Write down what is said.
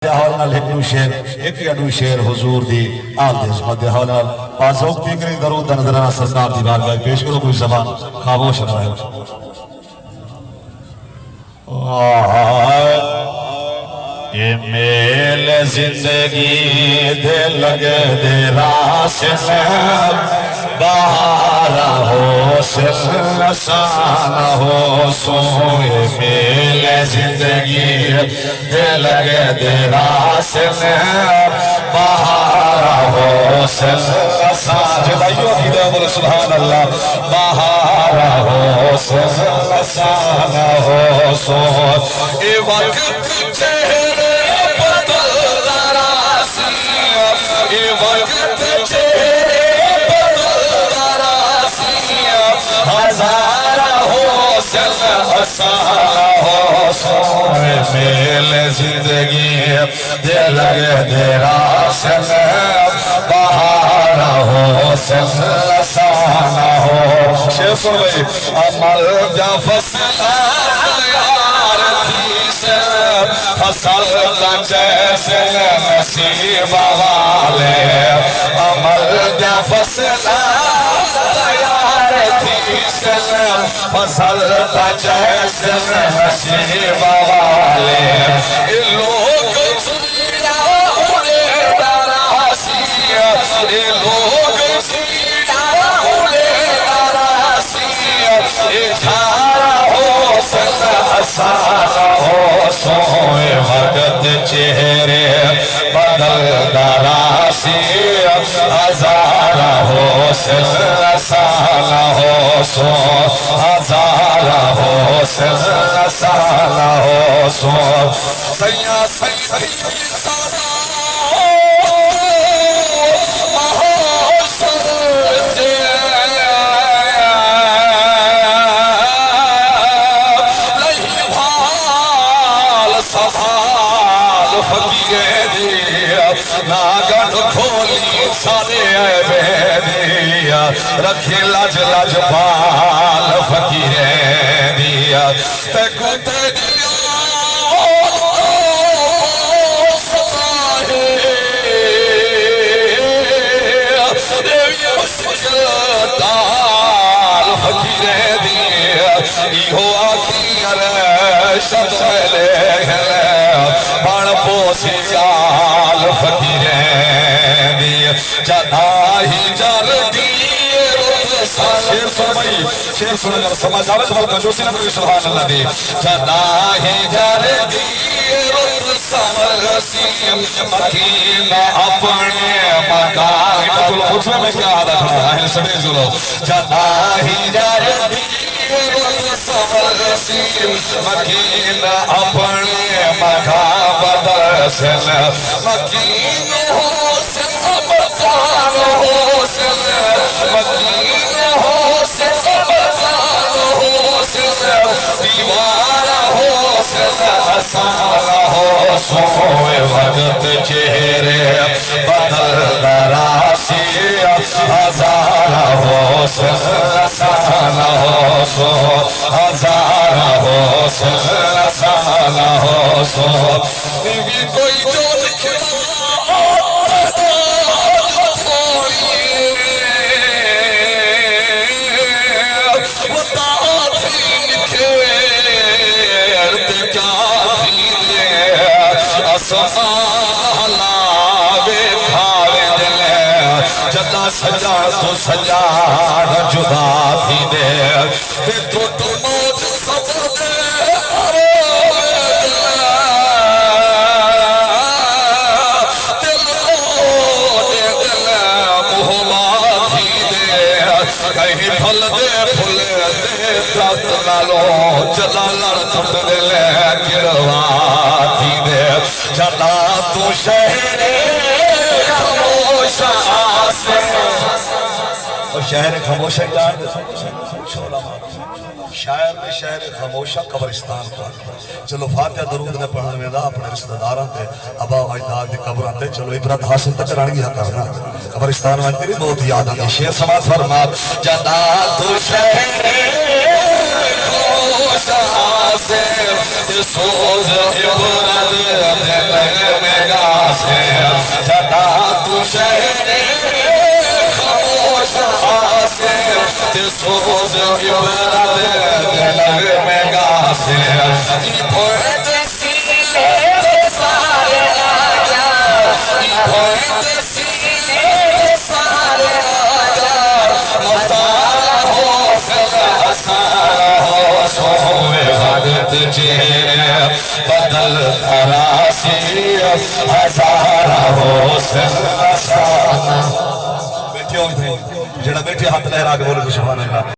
حالنا لکھنو شیر ایک اڈو شیر حضور دی آل دیش مد حالنا پاسوک تیکری درود نظرانہ سرکار دی بارگاہ پیش کرو کوئی زبان خاموش رہا ہے یہ میل زندگی دے لگے دے راس میں بہارا ہو سن لسانہ ہو سو یہ میل زندگی دے لگے دے راس میں بہارا ہو سن لسانہ جدائیو کی دے بولے سبحان اللہ بہارا ہو سن لسانہ ہو سو اے وقت چہرے میل زندگی دے لگے دے راس میں بہارا ہو سن لسانہ ہو شیخ سن بھئی عمل جا فصل یار تھی سے فصل کا جیسے نصیب والے عمل جا فصل یار تھی سے فصل کا جیسے نصیب والے لوگ سیدھا انہیں دراسی لوگ سیدھا انہیں دراسی اشارہ ہو سن اسارہ ہو سوئے وقت چہرے بدل دراسی ہزارہ ہو سن اسارہ ہو سو ہزارہ ہو سن اسارہ ہو سو سیاں سیاں سارا ناگن کھولی سارے عیبے دیا رکھے لج لج پال فقیرے دیا تیکو تے دیا سماہے دال فقیرے دیا ایہو آخی عرشت ملے بڑ پوسی جال فقیرے دی جدائی جردی شیر سنمائی شیر سنمائی اگر سمجھ آوے تو بلکہ جوسی نبی سبحان اللہ دی جدائی جردی رد سمرسی مکین اپنے مکان کل خطبے میں کیا آدھا کھڑا ہے سبھی جلو جدائی جردی سمرسی مکین اپنے مکان بدر سن مکین ہو سن مکان ہو سن مکین ہو سن مکان ہو سن دیوار ہو سن حسان ہو سوئے وقت چہرے بدل دراسی ہزارہ ہو سن حسان ہو سو ہزارہ ہو سن حسان ہو سو بھی کوئی جو لکھنا سجا تو سجا جدا تھی دے تو موج سب دے دل محبا تھی دے کہیں پھل دے ترت نالو جلا لڑ تھٹ دلے گروا تھی دے جلا تو شہرے خاموشہ سے اور شہر خاموشہ جان شاعر نے شہر خاموشہ قبرستان پر چلو فاتحہ درود نے پڑھنے میں دا اپنے رشتہ داران تے ابا و اجداد دی قبران تے چلو عبرت حاصل تک رانگی کرنا قبرستان میں تیری بہت یاد آتی شیر سماعت فرما جدا تو شہر خاموشہ سے سوز عبرت دے میں سے جدا تو شہر خاموش سے سوز عبرت دل میں گا سے بھوت سیلے سارے آجا بھوت سیلے سارے آجا مسارا ہو سارا ہو سوئے وقت چہرے بدل تراسی ہزارہ ہو سارا بیٹھے ہوئے تھے جڑا بیٹھے ہاتھ لہرا کے بولے تو سبحان اللہ